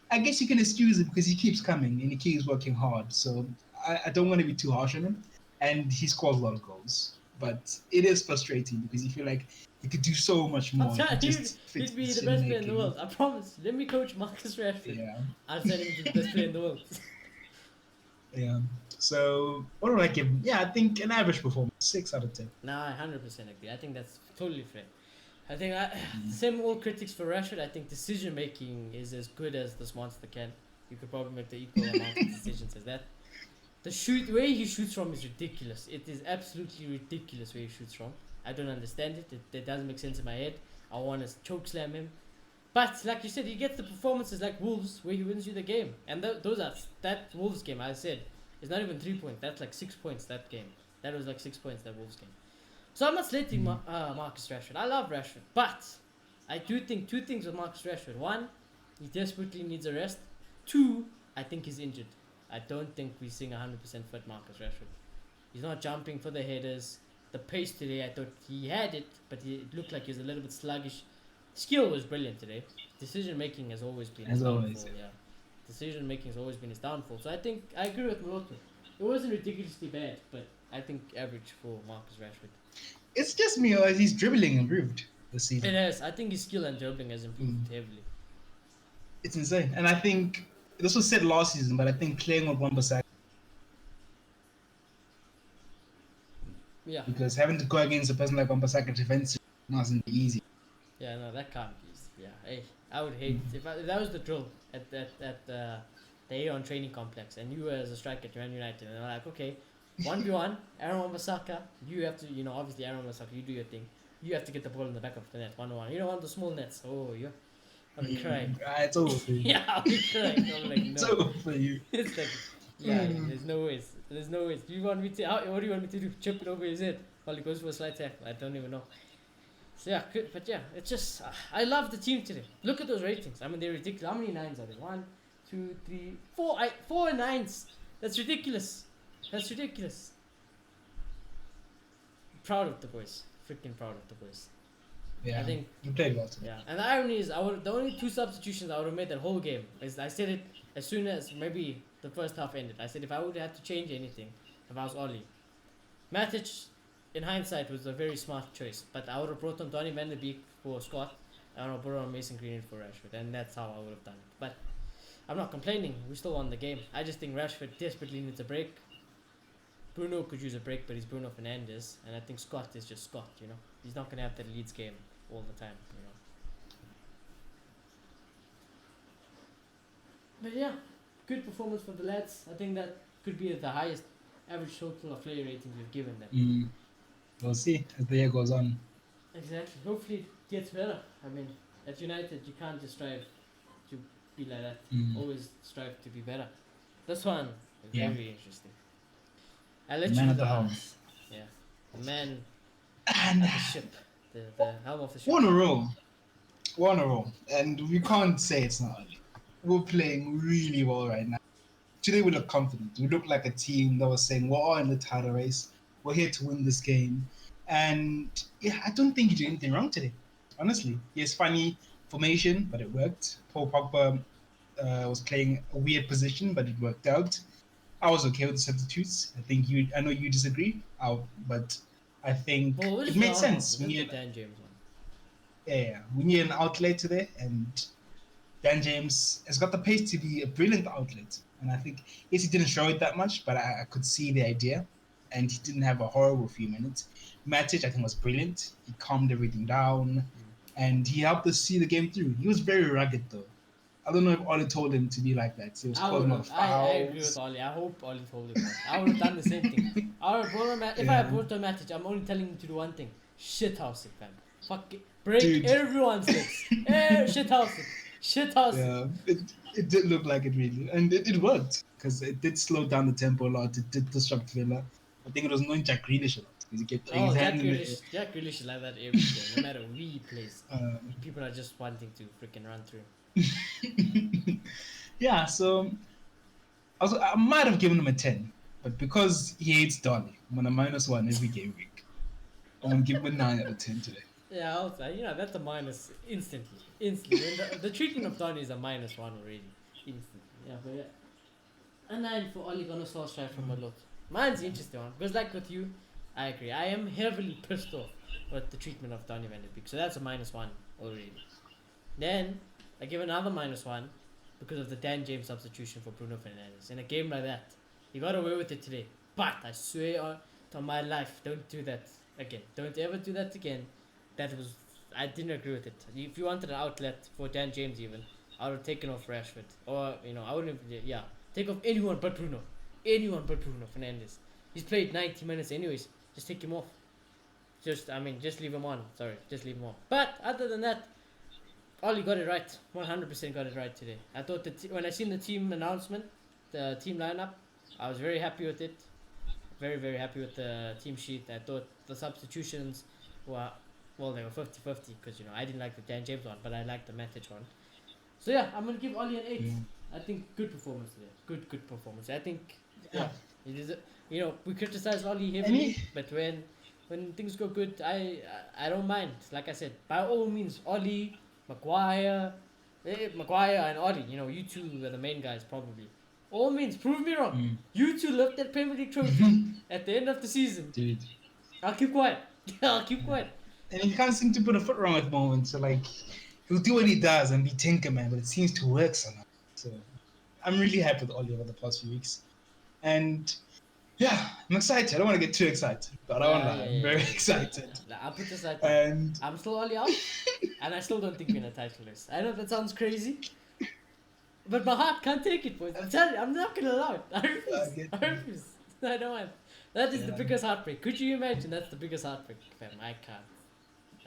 I guess you can excuse it because he keeps coming and he keeps working hard. So I don't want to be too harsh on him. And he scores a lot of goals. But it is frustrating because you feel like he could do so much I'm more. He telling you, just fits he'd be the decision best player in the making. world. I promise. Let me coach Marcus Rashford. Yeah. I'll send him to the best player in the world. Yeah. So what do I give him? Yeah, I think an average performance, 6 out of 10. Nah, I 100% agree. I think that's totally fair. I think same all critics for Rashford. I think decision making is as good as this monster can. You could probably make the equal amount of decisions as that. The way he shoots from is ridiculous. It is absolutely ridiculous where he shoots from. I don't understand it. It doesn't make sense in my head. I want to choke slam him. But like you said, he gets the performances like Wolves where he wins you the game. And that Wolves game I said is not even 3 points. That's like 6 points that game. That was like 6 points that Wolves game. So I'm not slating Marcus Rashford. I love Rashford, but I do think two things with Marcus Rashford. One, he desperately needs a rest. Two, I think he's injured. I don't think we're seeing 100% fit Marcus Rashford. He's not jumping for the headers. The pace today, I thought he had it, but it looked like he was a little bit sluggish. Skill was brilliant today. Decision making has always been his As downfall. always. Yeah, decision making has always been his downfall. So I think I agree with Moroto. It wasn't ridiculously bad, but I think average for Marcus Rashford. It's just me, or his dribbling improved this It season. has. I think his skill and dribbling has improved heavily. It's insane. And I think this was said last season, but I think playing with Wan-Bissaka, Yeah. because having to go against a person like Wan-Bissaka defensively wasn't easy. Yeah, no, that can't be. Yeah, hey, I would hate if that was the drill at the Aeon training complex, and you were as a striker at Man United, and they're like, okay, 1v1, Aaron Wan-Bissaka, you have to, obviously Aaron Wan-Bissaka, you do your thing. You have to get the ball in the back of the net, 1-1. You don't want the small nets. Oh, yeah, I'll be crying. It's over for you. Yeah, I'll be crying. I'm like, It's no. over for you. It's like, yeah, there's no ways. There's no ways. Do you want me to? What do you want me to do? Chip it over his head while he goes for a slide tackle? I don't even know. So yeah, but yeah, it's just I love the team today. Look at those ratings. I mean, they're ridiculous. How many nines are there? 1, 2, 3, 4. 4 nines. That's ridiculous. That's ridiculous. Proud of the boys. Freaking proud of the boys. Yeah, I think you played well today. yeah. And the irony is, the only 2 substitutions I would have made that whole game is I said it as soon as maybe the first half ended. I said if I would have had to change anything, if I was Oli, Matic, in hindsight, was a very smart choice. But I would have brought on Donny van de Beek for Scott, and I would have brought on Mason Greenwood for Rashford, and that's how I would have done it. But I'm not complaining. We still won the game. I just think Rashford desperately needs a break. Bruno could use a break, but he's Bruno Fernandes, and I think Scott is just Scott. You know, he's not gonna have that Leeds game all the time. You know. But yeah, good performance for the lads. I think that could be the highest average total of player ratings we've given them. We'll see as the year goes on. Exactly. Hopefully it gets better. I mean, at United you can't just strive to be like that. Always strive to be better. This one is very interesting. I'll let Man you at the the helm. honors. Yeah. The man And at the ship. The helm of the ship. one a row. One a row. And we can't say it's not early. We're playing really well right now. Today we look confident. We look like a team that was saying we're all in the title race. We're here to win this game. And yeah, I don't think you did anything wrong today. Honestly. Yes, funny formation, but it worked. Paul Pogba was playing a weird position, but it worked out. I was okay with the substitutes. I know you disagree, but I think Well, it made sense. We need Dan James one. Yeah, we need an outlet today, and Dan James has got the pace to be a brilliant outlet. And I think, yes, he didn't show it that much, but I could see the idea. And he didn't have a horrible few minutes. Matic, I think, was brilliant. He calmed everything down, and he helped us see the game through. He was very rugged, though. I don't know if Ollie told him to be like that. He was calling out fouls. I agree with Ollie. I hope Ollie told him that. I would have done the same thing. If I had brought a Matic, I'm only telling him to do one thing. Shithouse it, fam. Fuck it. Break everyone's legs. Shithouse it. Shithouse it. Yeah, it did look like it really. And it worked. Because it did slow down the tempo a lot. It did disrupt Villa. I think it was annoying Jack Grealish a lot. Because he kept playing his hand in the Jack Grealish is like that every game. No matter who he plays. People are just wanting to freaking run through. Yeah, so I might have given him a 10, but because he hates Donny, I'm on a -1 every game week. I'm gonna give him a 9 out of 10 today. Yeah, I'll say, that's a minus instantly. And the treatment of Donny is a -1 already. Instantly. Yeah, but yeah. A 9 for Ole Gunnar Solskjaer from Malot. Mine's the interesting one, because like with you, I agree. I am heavily pissed off with the treatment of Donny van de Beek, so that's a -1 already. Then I give another -1 because of the Dan James substitution for Bruno Fernandes. In a game like that, he got away with it today. But I swear on my life, don't do that again. Don't ever do that again. I didn't agree with it. If you wanted an outlet for Dan James even, I would have taken off Rashford. Or, I wouldn't have, take off anyone but Bruno. Anyone but Bruno Fernandes. He's played 90 minutes anyways. Just take him off. Just leave him on. Sorry, just leave him on. But other than that, Ollie got it right. 100% got it right today. I thought that when I seen the team announcement, the team lineup, I was very happy with it. Very, very happy with the team sheet. I thought the substitutions were, they were 50-50 because, I didn't like the Dan James one, but I liked the Matic one. So yeah, I'm going to give Ollie an 8. I think good performance today. Good performance. I think, it is, we criticize Ollie heavily, but when things go good, I don't mind. Like I said, by all means, Ollie, Maguire and Ollie, you two are the main guys probably. All means, prove me wrong. You two left that Premier League trophy at the end of the season. Dude. I'll keep quiet. I'll keep quiet. And he can't seem to put a foot wrong at the moment. So, he'll do what he does and be Tinkerman, but it seems to work somehow. So, I'm really happy with Ollie over the past few weeks. And, yeah, I'm excited. I don't want to get too excited, but I won't lie. I'm very excited. I'll put this aside. And I'm still Ollie out, and I still don't think we're in a title race. I know that sounds crazy, but my heart can't take it, boys. I'm telling you, I'm not gonna allow it. I refuse. I don't want. That is the biggest heartbreak. Could you imagine? That's the biggest heartbreak, fam. I can't.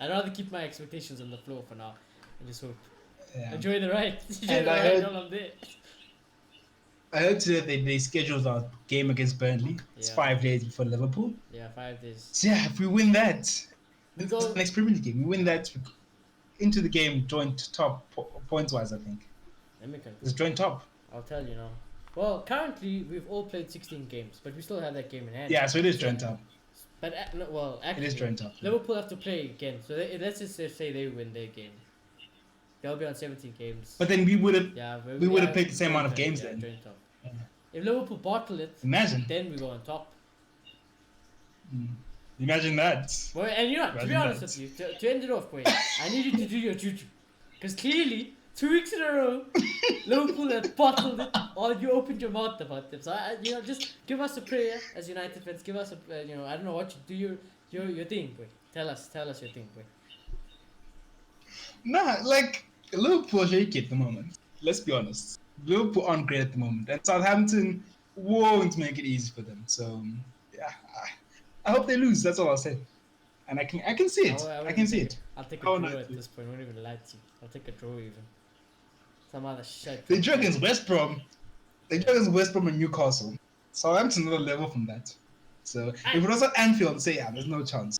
I'd rather keep my expectations on the floor for now and just hope. Yeah. Enjoy the ride. Enjoy the ride while I'm there. I heard today they scheduled our game against Burnley. It's 5 days before Liverpool. Yeah, 5 days. So yeah, if we win that, the next Premier League game, we win that into the game, joint top points-wise, I think. Let me calculate. It's joint top. I'll tell you now. Well, currently we've all played 16 games, but we still have that game in hand. Yeah, so it is joint top. But actually, it is joint top. Liverpool have to play again. So let's just say they win their game. They'll be on 17 games. But then we would have played the same amount of games then. Joint top. Yeah. If Liverpool bottle it, imagine. Then we go on top. Imagine that. Well, and to be honest with you, to end it off, boy, I need you to do your juju. Because clearly, 2 weeks in a row, Liverpool have bottled it, or you opened your mouth about them. So just give us a prayer as United fans. Give us a, I don't know what you do. Your thing, boy. Tell us your thing, boy. Nah, like Liverpool are shaky at the moment. Let's be honest. Liverpool aren't great at the moment, and Southampton won't make it easy for them. So yeah, I hope they lose. That's all I'll say. And I can see it. I I won't can even see take it. it. I'll take a How draw not at to? this point. I won't even lie to you. I'll take a draw even. Some other shit. They drew against West Brom. They drew against West Brom and Newcastle. Southampton's another level from that. So if it was at Anfield, say yeah, there's no chance.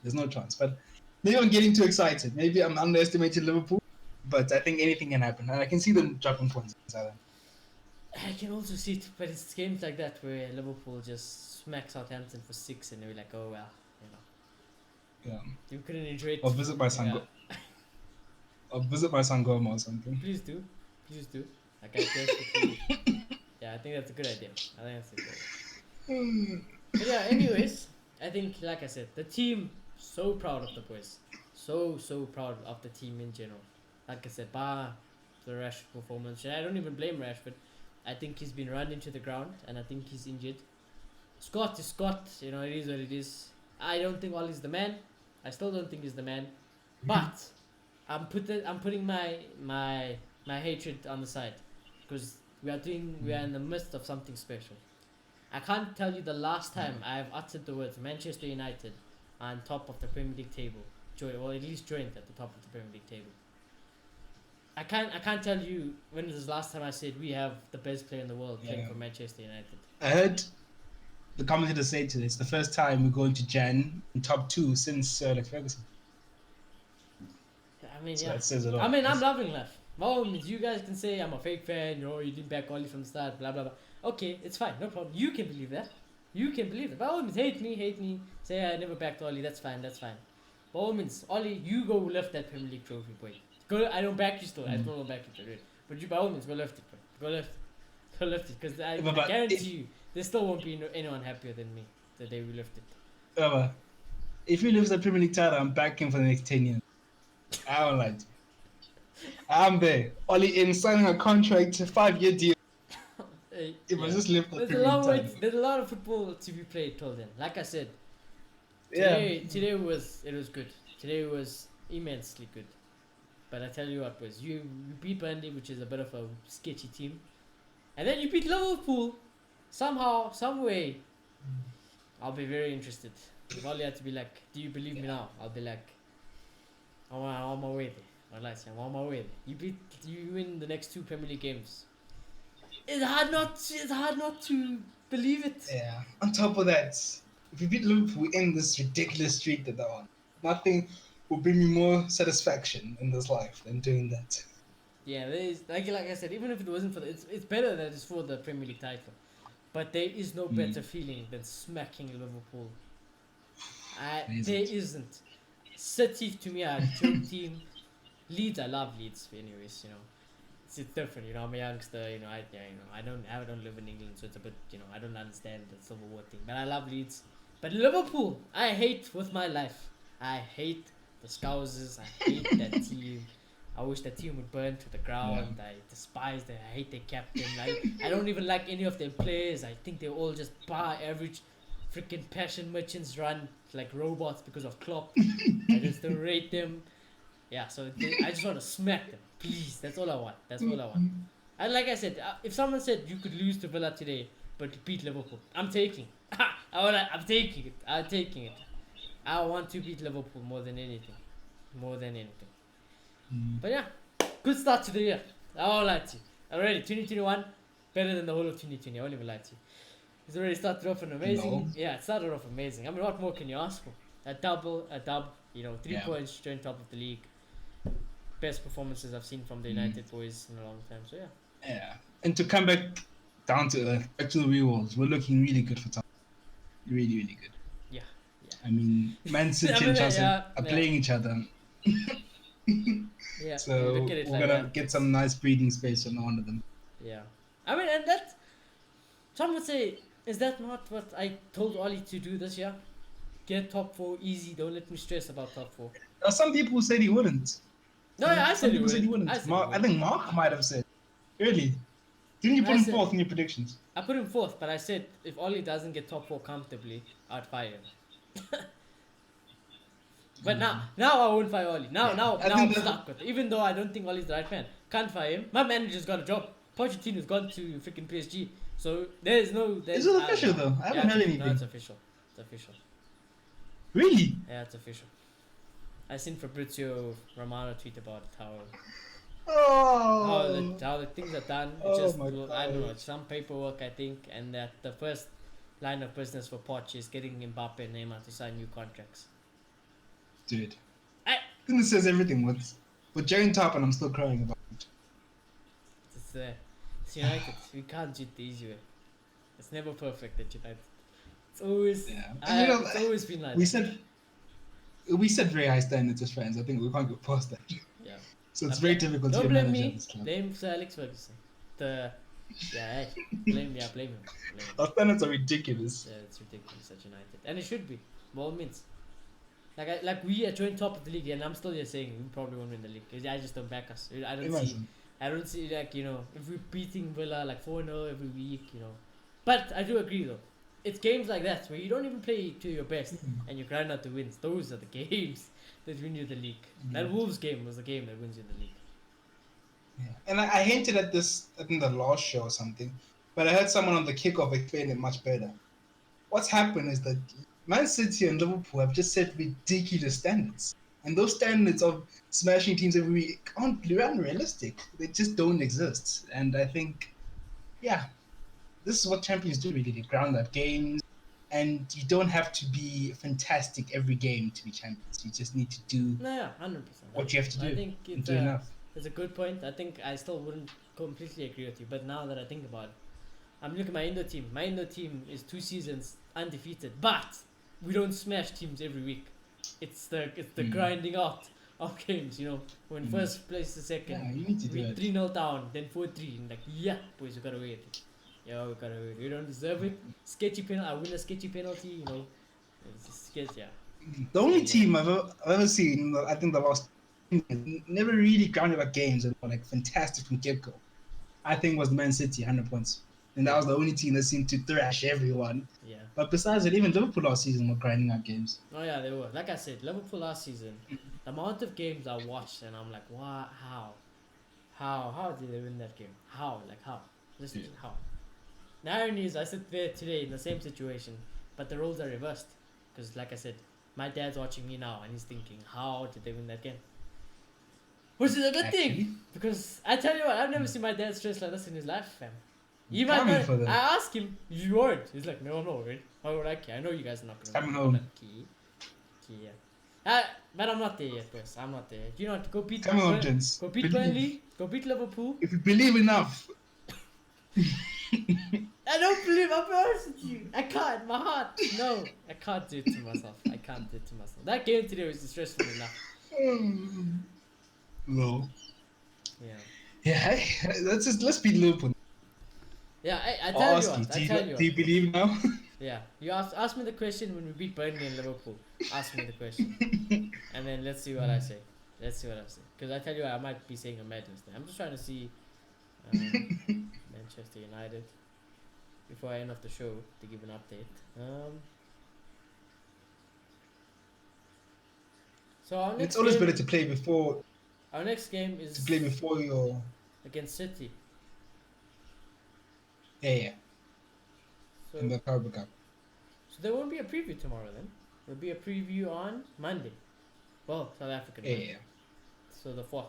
There's no chance. But maybe I'm getting too excited. Maybe I'm underestimating Liverpool. But I think anything can happen, and I can see them dropping points. I can also see it, but it's games like that where Liverpool just smack Southampton for 6 and they're like, oh well, Yeah. you couldn't enjoy it. Or visit my son. Yeah. Or visit my son Goma or something. Please do. Like I guess yeah, I think that's a good idea. But yeah, anyways, I think like I said, the team so proud of the boys. So proud of the team in general. Like I said, bar the Rashford performance. And I don't even blame Rashford. I think he's been run into the ground and I think he's injured. Scott is Scott, it is what it is. I don't think Ollie's the man. I still don't think he's the man. But I'm putting my hatred on the side because we are in the midst of something special. I can't tell you the last time I've uttered the words Manchester United on top of the Premier League table, or at least joined at the top of the Premier League table. I can't tell you when was the last time I said we have the best player in the world playing for Manchester United. I heard the commentator say today it's the first time we're going to Jan in top 2 since Sir Alex Ferguson. I mean, So yeah. that says it all. I mean, I'm loving life. You guys can say I'm a fake fan, you didn't back Ollie from the start, blah blah blah. Okay, it's fine, no problem. You can believe that. By all means, hate me. Say I never backed Ollie. That's fine. By all means, Ollie, you go lift that Premier League trophy, boy. Go. I don't back you still. I still don't back you today. But you, by all means, go lift it, boy. Go lift it, because I guarantee you, there still won't be anyone happier than me the day we lift it. If we lift the Premier League title, I'm backing for the next 10 years. I don't like it. I'm there. Ollie in signing a contract, 5-year deal. If I just lift the Premier League title. There's a lot of football to be played till then. Like I said, today was good. Today was immensely good. But I tell you what, boys, you beat Burnley, which is a bit of a sketchy team, and then you beat Liverpool. Somehow, some way, I'll be very interested. If Ollie had to be like, "Do you believe me now?" I'll be like, "I'm on my way there." I'm on my way there. You win the next 2 Premier League games. It's hard not to believe it. Yeah. On top of that, if you beat Liverpool, we end this ridiculous streak that they're on. Nothing will bring me more satisfaction in this life than doing that. Yeah, there is like I said, even if it wasn't for it's better that it's for the Premier League title, but there is no better feeling than smacking Liverpool. There isn't. City to me are a joke team. Leeds, I love Leeds. Anyways, it's different. I'm a youngster. I don't live in England, so it's a bit. I don't understand the Civil War thing. But I love Leeds. But Liverpool, I hate with my life. I hate the Scousers. I hate that team. I wish that team would burn to the ground. I despise them. I hate their captain. I don't even like any of their players. I think they're all just bar average, freaking passion merchants run like robots because of Klopp. I just don't rate them. Yeah, so I just want to smack them. Please, that's all I want. And like I said, if someone said you could lose to Villa today, but beat Liverpool, I'm taking. I'm taking it. I want to beat Liverpool more than anything. But yeah, good start to the year. I won't lie to you. Already, 2021, better than the whole of 2020. I won't even lie to you. It's already started off an amazing. No. Yeah, it started off amazing. I mean, what more can you ask for? A dub. 3 points, joint top of the league. Best performances I've seen from the United boys in a long time. So yeah. Yeah, and to come back down to earth, back to the real world, we're looking really good for time. Really, really good. Yeah. I mean, Man City and Chelsea are playing each other. Yeah. So we're gonna get some nice breathing space on one of them. Yeah. I mean, and that some would say, is that not what I told Ollie to do this year? Get top 4 easy. Don't let me stress about top 4. Some people said he wouldn't. No, yeah, I Some said he people said he would. wouldn't. I said he I would. think Mark might have said. Really? Didn't you put I him said fourth in your predictions? I put him fourth, but I said if Ollie doesn't get top 4 comfortably, I'd fire him. But now I won't fire Ollie. Now, Yeah. now, I now I'm think stuck with it. Even though I don't think Ollie's the right man, can't fire him. My manager's got a job. Pochettino's gone to freaking PSG, so there's no. Is it official though? I haven't heard No, anything. it's official. It's official. Really? Yeah, it's official. I seen Fabrizio Romano tweet about Oh. how the things are done. It's Oh just my I don't know. God. It's some paperwork I think, and that the first line of business for Poch is getting Mbappe and Neymar to sign new contracts. Dude. I, I think this says everything. With Jane Top, and I'm still crying about it. it's United. We can't do it the easy way. It's never perfect at United. It's always Yeah. And it's always been like we that. set very high standards as fans. I think we can't go past that. Yeah. So it's very difficult to Don't be a blame manager me. at this club. Blame Sir Alex Ferguson. Blame him. Blame him. Our standards are ridiculous. Yeah, it's ridiculous at United, and it should be. By all means. Like we are joint top of the league, and I'm still here saying we probably won't win the league. 'Cause I just don't back us. I don't see like if we're beating Villa like 4-0 every week, But I do agree though. It's games like that where you don't even play to your best and you grind out the wins. Those are the games that win you the league. That Wolves game was the game that wins you the league. Yeah. And I hinted at this, I think the last show or something, but I heard someone on the kickoff explain it much better. What's happened is that Man City and Liverpool have just set ridiculous standards. And those standards of smashing teams every week aren't unrealistic. They just don't exist. And I think, yeah, this is what champions do really. They ground out games. And you don't have to be fantastic every game to be champions. You just need to do 100%. what you have to do. I think and do enough. it's a good point. I think I still wouldn't completely agree with you. But now that I think about it, I'm looking at my Indo team. My Indo team is 2 seasons undefeated. But we don't smash teams every week. It's the grinding out of games, When first place to second, Yeah, you need to do we it. 3-0 down, then 4-3, and boys, we gotta wait. Yeah, we gotta wait. We don't deserve it. Sketchy penalty. I win a sketchy penalty, It's just sketchy, yeah. The only team I've ever seen, I think the last never really grounded out games and were like fantastic from get go. I think was Man City, 100 points, and that was the only team that seemed to thrash everyone. Yeah. But besides it, even Liverpool last season were grinding out games. Oh yeah, they were. Like I said, Liverpool last season, the amount of games I watched, and I'm like, wow, how did they win that game? How? Just how? The irony is, I sit there today in the same situation, but the roles are reversed. Because, like I said, my dad's watching me now, and he's thinking, how did they win that game? Which is a good thing, because I tell you what, I've never seen my dad stressed like this in his life, fam. You might Coming not, for them. I asked him, you weren't. He's like, no, I'm not worried. How would I care? I know you guys are not gonna. Coming I'm home. not yeah. But I'm not there yet, boys. I'm not there. You know what? Go beat Come on, gents. Go beat Believe. Burnley. Go beat Liverpool. If you believe enough. I don't believe. I'll be honest with you. I can't. My heart. No, I can't do it to myself. I can't do it to myself. That game today was stressful enough. No. Yeah. Yeah, hey, let's beat Liverpool. Yeah, I I'll tell you ask what. you, I tell you do you what. believe now? Yeah, you ask me the question when we beat Burnley and Liverpool. Ask me the question, and then let's see what I say. Because I tell you what, I might be saying a madness there. I'm just trying to see Manchester United before I end off the show to give an update. So our next It's always game, better to play before our next game is your against City. yeah. So, In the Carabao Cup. so there won't be a preview tomorrow then. There'll be a preview on Monday. Well, South African Monday. Yeah. So the 4th.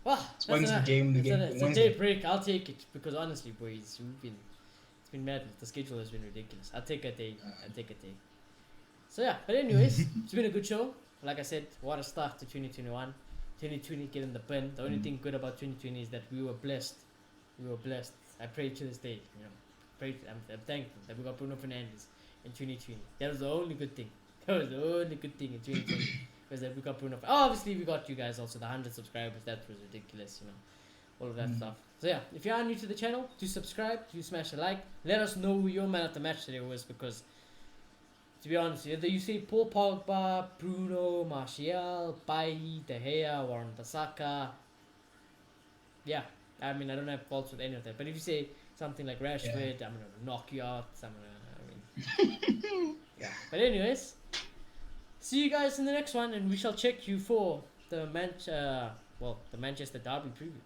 Well, It's Wednesday game. it's a Wednesday. day break. I'll take it because honestly, boys, it's been madness. The schedule has been ridiculous. I'll take a day. So yeah, but anyways, it's been a good show. Like I said, what a start to 2021. 2020 getting the pen. The only thing good about 2020 is that we were blessed. I pray to this day, I'm thankful that we got Bruno Fernandes in 2020. That was the only good thing. That was the only good thing in 2020. Was that we got Bruno. Obviously, we got you guys also, the 100 subscribers. That was ridiculous, all of that stuff. So yeah, if you are new to the channel, do subscribe, do smash a like. Let us know who your man of the match today was, because To be honest, whether you say Paul Pogba, Bruno, Martial, Bailly, De Gea, Warren Bissaka, yeah, I mean, I don't have faults with any of that. But if you say something like Rashford, I'm gonna knock you out. Yeah. But anyways, see you guys in the next one, and we shall check you for the the Manchester Derby preview.